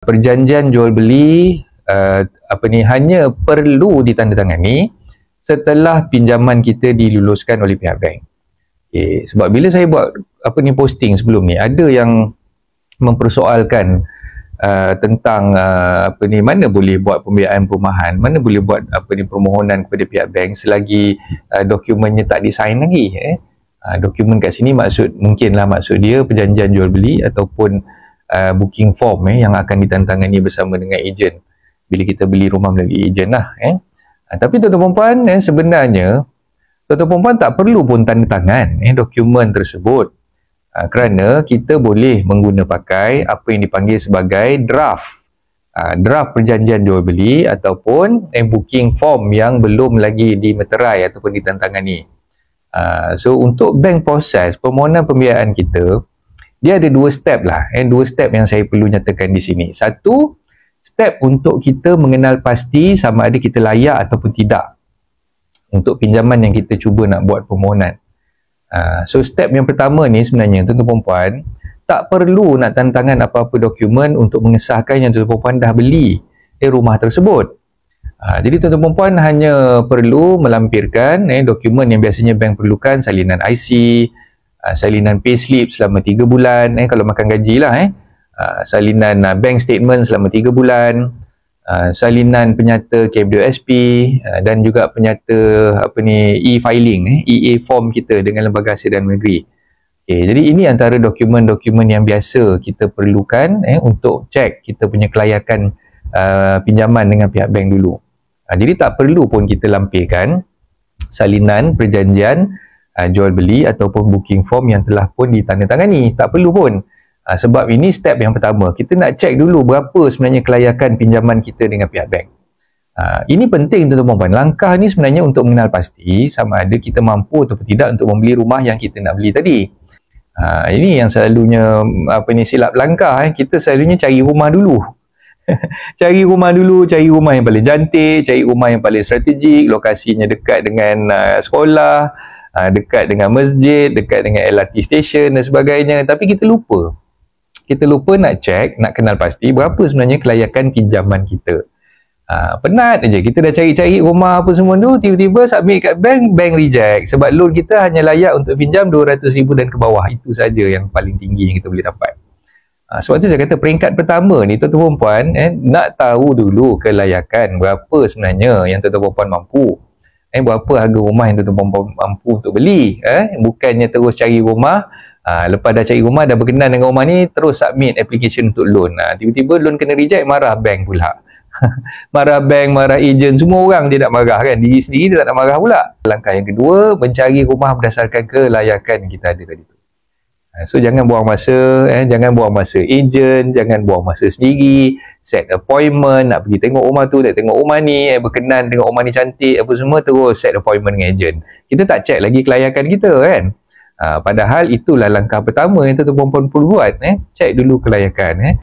perjanjian jual beli hanya perlu ditandatangani setelah pinjaman kita diluluskan oleh pihak bank. Okay. Sebab bila saya buat posting sebelum ni, ada yang mempersoalkan tentang mana boleh buat pembiayaan perumahan, mana boleh buat permohonan kepada pihak bank selagi dokumennya tak disign lagi. Dokumen kat sini mungkinlah maksud dia perjanjian jual beli ataupun booking form yang akan ditandatangani bersama dengan ejen bila kita beli rumah melalui ejen lah. Tapi tuan-tuan puan, sebenarnya tuan-tuan puan tak perlu pun tanda tangan dokumen tersebut, kerana kita boleh pakai apa yang dipanggil sebagai draft perjanjian jual beli ataupun booking form yang belum lagi dimeterai ataupun ditandatangani. So untuk bank proses permohonan pembiayaan kita, dia ada dua step lah. Dua step yang saya perlu nyatakan di sini. Satu, step untuk kita mengenal pasti sama ada kita layak ataupun tidak untuk pinjaman yang kita cuba nak buat permohonan. So step yang pertama ni sebenarnya tuan-tuan puan tak perlu nak tanda tangan apa-apa dokumen untuk mengesahkan yang tuan-tuan puan dah beli rumah tersebut. Jadi tuan-tuan puan hanya perlu melampirkan dokumen yang biasanya bank perlukan: salinan IC, salinan payslip selama 3 bulan kalau makan gaji lah, salinan bank statement selama 3 bulan, salinan penyata KWSP dan juga penyata e-filing, EA form kita dengan Lembaga Hasil dan Negeri. Okay, jadi ini antara dokumen-dokumen yang biasa kita perlukan untuk cek kita punya kelayakan pinjaman dengan pihak bank dulu. Jadi tak perlu pun kita lampirkan salinan perjanjian jual beli ataupun booking form yang telah pun ditandatangani. Tak perlu pun. Sebab ini step yang pertama. Kita nak cek dulu berapa sebenarnya kelayakan pinjaman kita dengan pihak bank. Ini penting tuan-tuan puan. Langkah ni sebenarnya untuk mengenal pasti sama ada kita mampu atau tidak untuk membeli rumah yang kita nak beli tadi. Ini yang selalunya silap langkah. Kita selalunya cari rumah dulu. Cari rumah yang paling cantik, cari rumah yang paling strategik, lokasinya dekat dengan sekolah, dekat dengan masjid, dekat dengan LRT station dan sebagainya. Tapi kita lupa nak cek, nak kenal pasti berapa sebenarnya kelayakan pinjaman kita. Penat aja kita dah cari-cari rumah apa semua tu, tiba-tiba submit kat bank, bank reject sebab loan kita hanya layak untuk pinjam 200,000 dan ke bawah. Itu saja yang paling tinggi yang kita boleh dapat. Sebab tu saya kata peringkat pertama ni tuan-tuan puan nak tahu dulu kelayakan berapa sebenarnya yang tuan-tuan puan mampu. Berapa harga rumah yang tuan-tuan puan mampu untuk beli. Bukannya terus cari rumah, lepas dah cari rumah, dah berkenan dengan rumah ni, terus submit application untuk loan. Tiba-tiba loan kena reject, marah bank pula. Marah bank, marah ejen, semua orang dia nak marah kan. Diri sendiri dia tak nak marah pula. Langkah yang kedua, mencari rumah berdasarkan kelayakan yang kita ada tadi tu. So jangan buang masa, jangan buang masa ejen, jangan buang masa sendiri, set appointment, nak pergi tengok rumah tu, nak tengok rumah ni, berkenan tengok rumah ni cantik, apa semua, terus set appointment dengan ejen. Kita tak check lagi kelayakan kita kan. Padahal itulah langkah pertama yang tuan-tuan perlu buat, check dulu kelayakan.